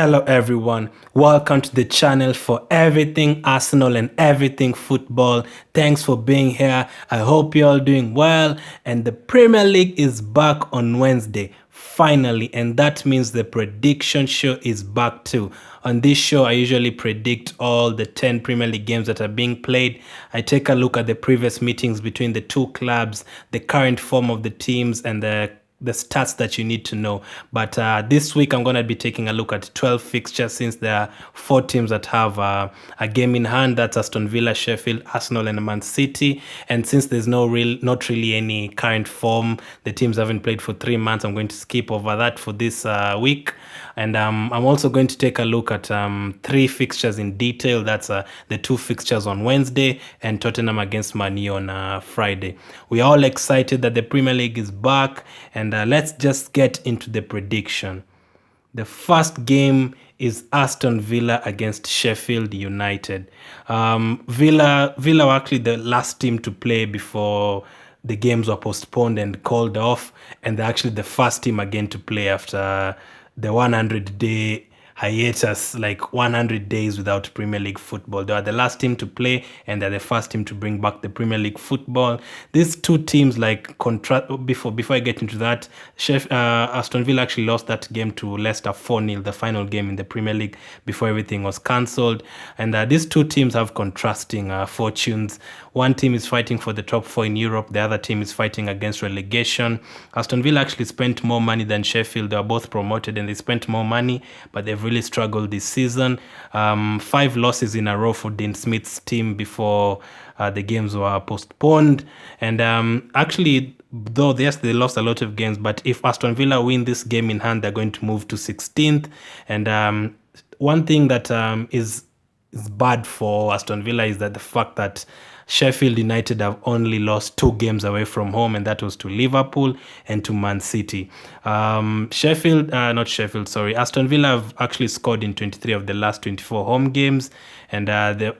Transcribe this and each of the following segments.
Hello everyone, welcome to the channel for everything Arsenal and everything football. Thanks for being here. I hope you're all doing well, and the Premier League is back on Wednesday, finally, and that means the prediction show is back too. On this show, I usually predict all the 10 Premier League games that are being played. I take a look at the previous meetings between the two clubs, the current form of the teams, and the stats that you need to know. But this week I'm going to be taking a look at 12 fixtures, since there are 4 teams that have a game in hand. That's Aston Villa, Sheffield, Arsenal and Man City. And since there's not really any current form, the teams haven't played for 3 months, I'm going to skip over that for this week. And I'm also going to take a look at 3 fixtures in detail. That's the 2 fixtures on Wednesday and Tottenham against Man U on Friday. We are all excited that the Premier League is back, and let's just get into the prediction. The first game is Aston Villa against Sheffield United. Villa were actually the last team to play before the games were postponed and called off, and they're actually the first team again to play after the 100-day hiatus, like 100 days without Premier League football. They are the last team to play, and they're the first team to bring back the Premier League football. These two teams, like, before I get into that, Aston Villa actually lost that game to Leicester 4-0, the final game in the Premier League before everything was cancelled. And these two teams have contrasting fortunes. One team is fighting for the top 4 in Europe. The other team is fighting against relegation. Aston Villa actually spent more money than Sheffield. They are both promoted and they spent more money, but they've really struggled this season. 5 losses in a row for Dean Smith's team before the games were postponed. And actually, though yes, they lost a lot of games, but if Aston Villa win this game in hand, they're going to move to 16th. And one thing that is bad for Aston Villa is that the fact that Sheffield United have only lost 2 games away from home, and that was to Liverpool and to Man City. Aston Villa have actually scored in 23 of the last 24 home games, and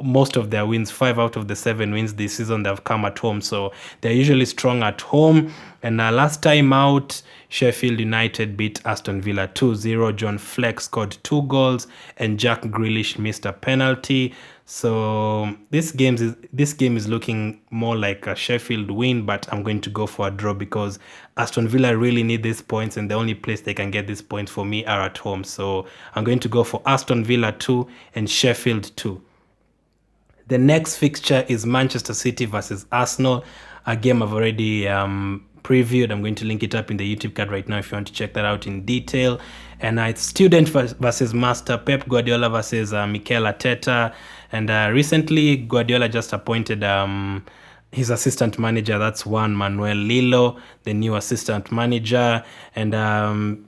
most of their wins, 5 out of the 7 wins this season, they've come at home. So they're usually strong at home. And last time out, Sheffield United beat Aston Villa 2-0. John Fleck scored 2 goals, and Jack Grealish missed a penalty. So this game is looking more like a Sheffield win, but I'm going to go for a draw because Aston Villa really need these points, and the only place they can get these points for me are at home. So I'm going to go for Aston Villa 2 and Sheffield 2. The next fixture is Manchester City versus Arsenal, a game I've already previewed. I'm going to link it up in the YouTube card right now if you want to check that out in detail. And it's student versus master, Pep Guardiola versus Mikel Arteta. And recently, Guardiola just appointed his assistant manager. That's Juan Manuel Lillo, the new assistant manager. And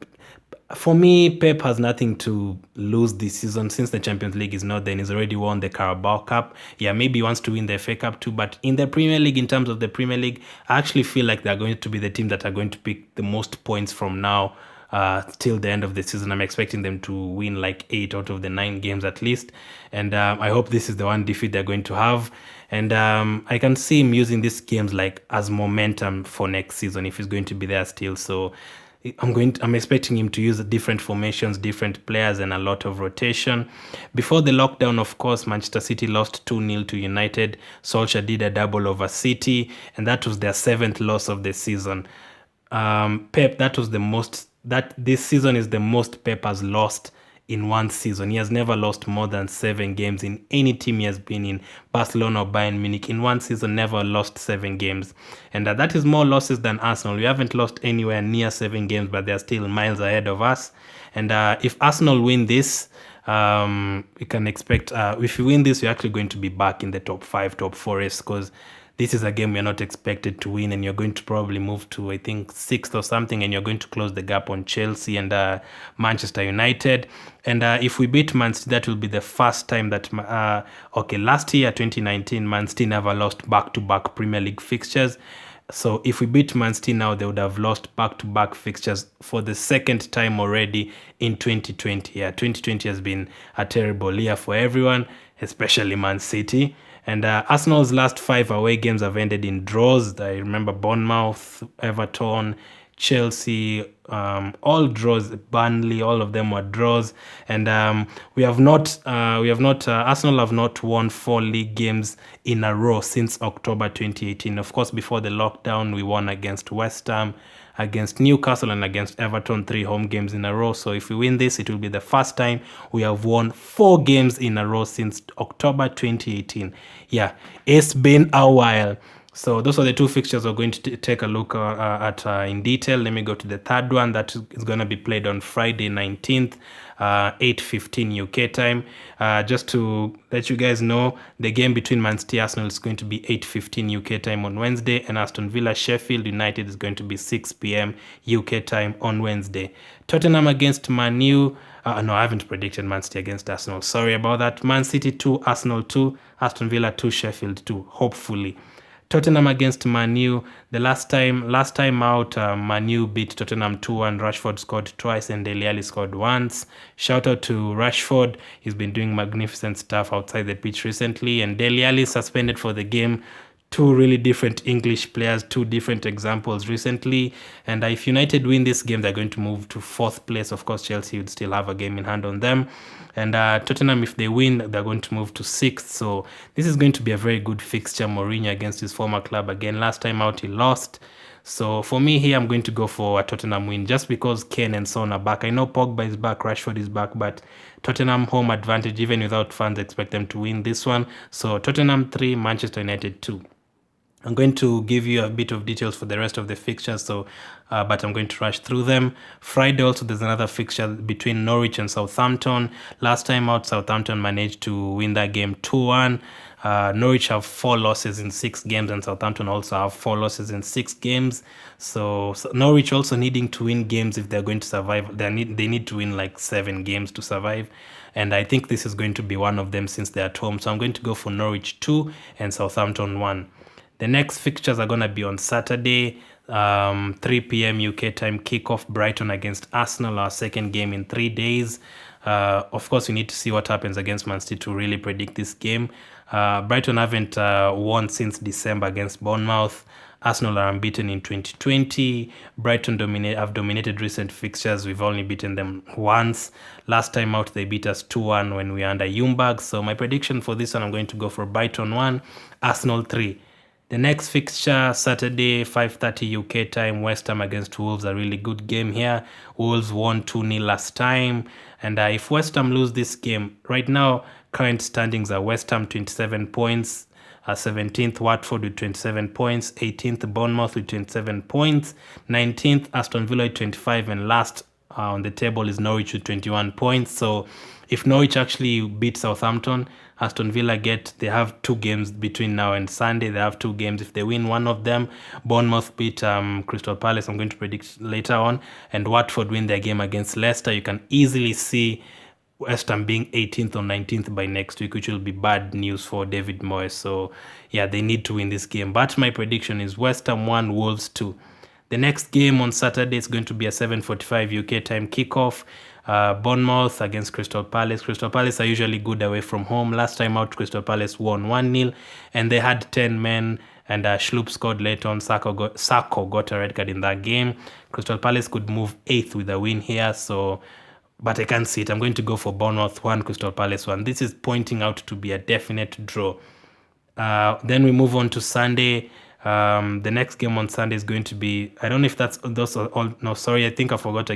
for me, Pep has nothing to lose this season since the Champions League is not there, and he's already won the Carabao Cup. Yeah, maybe he wants to win the FA Cup too, but in the Premier League, in terms of the Premier League, I actually feel like they're going to be the team that are going to pick the most points from now till the end of the season. I'm expecting them to win like 8 out of the 9 games at least, and I hope this is the one defeat they're going to have. And I can see him using these games like as momentum for next season if he's going to be there still. So I'm expecting him to use different formations, different players, and a lot of rotation. Before the lockdown, of course, Manchester City lost 2-0 to United. Solskjaer did a double over City, and that was their 7th loss of the season. Pep, this season is the most Pep has lost in one season. He has never lost more than 7 games in any team he has been in. Barcelona or Bayern Munich, in one season, never lost 7 games. And that is more losses than Arsenal. We haven't lost anywhere near 7 games, but they're still miles ahead of us. And if Arsenal win this, we can expect, if we win this, we're actually going to be back in the top 5, top 4 race, because this is a game we're not expected to win, and you're going to probably move to, I think, 6th or something, and you're going to close the gap on Chelsea and Manchester United. And if we beat Man City, that will be the first time that, last year, 2019, Man City never lost back-to-back Premier League fixtures. So if we beat Man City now, they would have lost back-to-back fixtures for the 2nd time already in 2020. Yeah, 2020 has been a terrible year for everyone, especially Man City. And Arsenal's last 5 away games have ended in draws. I remember Bournemouth, Everton, Chelsea, all draws. Burnley, all of them were draws, and Arsenal have not won 4 league games in a row since October 2018. Of course, before the lockdown, we won against West Ham, against Newcastle, and against Everton, 3 home games in a row. So if we win this, it will be the first time we have won 4 games in a row since October 2018. Yeah, it's been a while. So those are the 2 fixtures we're going to take a look at in detail. Let me go to the third one that is going to be played on Friday 19th, 8:15 UK time. Just to let you guys know, the game between Man City and Arsenal is going to be 8:15 UK time on Wednesday, and Aston Villa Sheffield United is going to be 6 p.m. UK time on Wednesday. Tottenham against Man U. No, I haven't predicted Man City against Arsenal. Sorry about that. Man City 2, Arsenal 2, Aston Villa 2, Sheffield 2, hopefully. Tottenham against Man U. The last time out, Man U beat Tottenham 2-1. Rashford scored twice and Dele Alli scored once. Shout out to Rashford. He's been doing magnificent stuff outside the pitch recently. And Dele Alli suspended for the game. 2 really different English players, 2 different examples recently. And if United win this game, they're going to move to 4th place. Of course, Chelsea would still have a game in hand on them. And Tottenham, if they win, they're going to move to 6th. So this is going to be a very good fixture. Mourinho against his former club again. Last time out, he lost. So for me here, I'm going to go for a Tottenham win just because Kane and Son are back. I know Pogba is back, Rashford is back, but Tottenham home advantage, even without fans, expect them to win this one. So Tottenham 3, Manchester United 2. I'm going to give you a bit of details for the rest of the fixtures, but I'm going to rush through them. Friday also, there's another fixture between Norwich and Southampton. Last time out, Southampton managed to win that game 2-1. Norwich have 4 losses in 6 games, and Southampton also have 4 losses in 6 games. So Norwich also needing to win games if they're going to survive. They need to win like 7 games to survive. And I think this is going to be one of them since they're at home. So I'm going to go for Norwich 2 and Southampton 1. The next fixtures are going to be on Saturday, 3 p.m. UK time kickoff, Brighton against Arsenal, our second game in 3 days. Of course, we need to see what happens against Man City to really predict this game. Brighton haven't won since December against Bournemouth. Arsenal are unbeaten in 2020. Brighton have dominated recent fixtures. We've only beaten them once. Last time out, they beat us 2-1 when we were under Ljungberg. So my prediction for this one, I'm going to go for Brighton 1, Arsenal 3. The next fixture, Saturday, 5:30 UK time, West Ham against Wolves, a really good game here. Wolves won 2-0 last time. And if West Ham lose this game, right now, current standings are West Ham 27 points, 17th Watford with 27 points, 18th Bournemouth with 27 points, 19th Aston Villa with 25, and last on the table is Norwich with 21 points. So if Norwich actually beat Southampton, Aston Villa they have 2 games between now and Sunday. They have 2 games. If they win one of them, Bournemouth beat Crystal Palace, I'm going to predict later on, and Watford win their game against Leicester, you can easily see West Ham being 18th or 19th by next week, which will be bad news for David Moyes. So yeah, they need to win this game. But my prediction is West Ham 1, Wolves 2. The next game on Saturday is going to be a 7:45 UK time kickoff. Bournemouth against Crystal Palace. Crystal Palace are usually good away from home. Last time out, Crystal Palace won 1-0, and they had 10 men, and Schlupp scored late on. Sacco got a red card in that game. Crystal Palace could move 8th with a win here, but I can't see it. I'm going to go for Bournemouth 1, Crystal Palace 1. This is pointing out to be a definite draw. Then we move on to Sunday. The next game on Sunday is going to be, I don't know if those are all. No, sorry, I think I've forgotten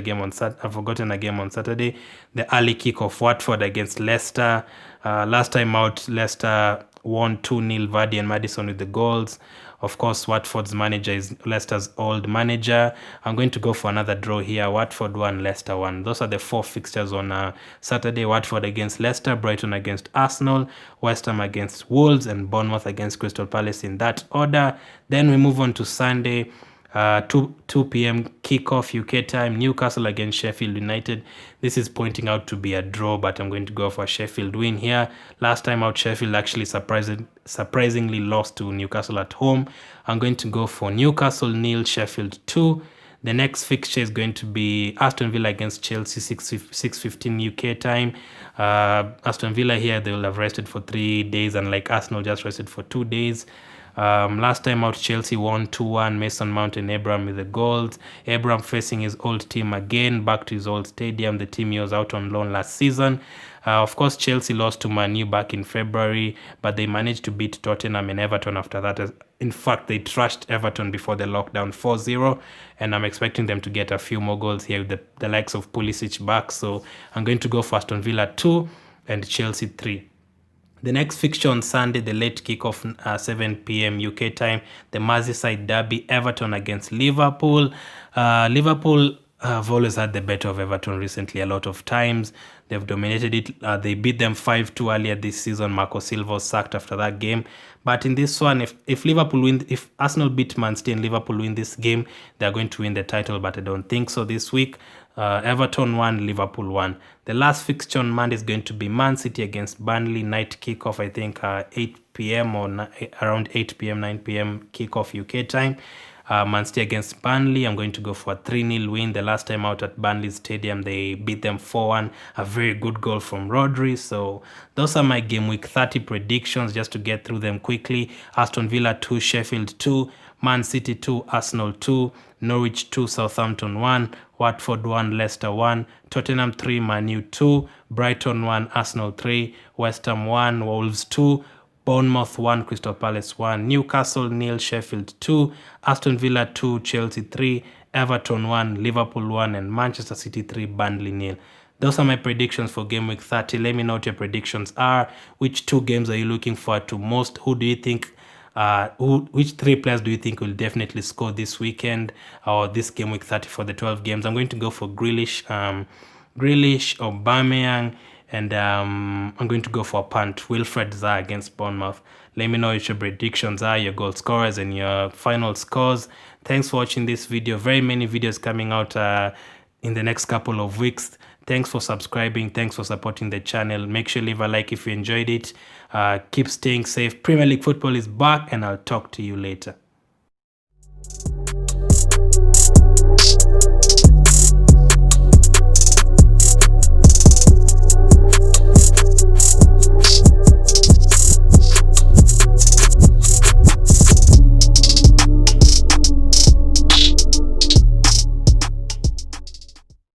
a game on Saturday. The early kickoff, Watford against Leicester. Last time out, Leicester won 2-0, Vardy and Maddison with the goals. Of course, Watford's manager is Leicester's old manager. I'm going to go for another draw here. Watford 1, Leicester 1. Those are the 4 fixtures on Saturday. Watford against Leicester, Brighton against Arsenal, West Ham against Wolves, and Bournemouth against Crystal Palace in that order. Then we move on to Sunday. 2 p.m. kickoff UK time, Newcastle against Sheffield United. This is pointing out to be a draw, but I'm going to go for a Sheffield win here. Last time out, Sheffield actually surprisingly lost to Newcastle at home. I'm going to go for Newcastle 0, Sheffield 2. The next fixture is going to be Aston Villa against Chelsea, 6:15 UK time. Aston Villa here, they will have rested for 3 days, unlike Arsenal just rested for 2 days. Last time out, Chelsea won 2-1. Mason Mount and Abraham with the goals. Abraham facing his old team again, back to his old stadium, the team he was out on loan last season. Of course, Chelsea lost to Man U back in February, but they managed to beat Tottenham and Everton after that. In fact, they trashed Everton before the lockdown 4-0, and I'm expecting them to get a few more goals here with the likes of Pulisic back. So I'm going to go for Aston Villa 2 and Chelsea 3. The next fixture on Sunday, the late kickoff, 7 p.m. UK time, the Merseyside derby, Everton against Liverpool. Liverpool have always had the better of Everton recently a lot of times. They've dominated it. They beat them 5-2 earlier this season. Marco Silva was sacked after that game. But in this one, if Liverpool win, if Arsenal beat Man City and Liverpool win this game, they're going to win the title, but I don't think so this week. Everton 1, Liverpool 1. The last fixture on Monday is going to be Man City against Burnley, night kickoff, I think 8 p.m. or around 8 p.m., 9 p.m. kickoff UK time. Man City against Burnley, I'm going to go for a 3-0 win. The last time out at Burnley Stadium, they beat them 4-1. A very good goal from Rodri. So those are my game week 30 predictions, just to get through them quickly. Aston Villa 2, Sheffield 2, Man City 2, Arsenal 2, Norwich 2, Southampton 1, Watford 1, Leicester 1, Tottenham 3, Man U 2, Brighton 1, Arsenal 3, West Ham 1, Wolves 2, Bournemouth 1, Crystal Palace 1, Newcastle 0, Sheffield 2, Aston Villa 2, Chelsea 3, Everton 1, Liverpool 1, and Manchester City 3, Burnley 0. Those are my predictions for Game Week 30. Let me know what your predictions are. Which 2 games are you looking forward to most? Who do you think, which 3 players do you think will definitely score this weekend or this Game Week 30 for the 12 games? I'm going to go for Grealish, Aubameyang, and I'm going to go for a punt, Wilfred Zaha against Bournemouth. Let me know what your predictions are, your goal scorers, and your final scores. Thanks for watching this video. Very many videos coming out in the next couple of weeks. Thanks for subscribing. Thanks for supporting the channel. Make sure you leave a like if you enjoyed it. Keep staying safe. Premier League football is back, and I'll talk to you later.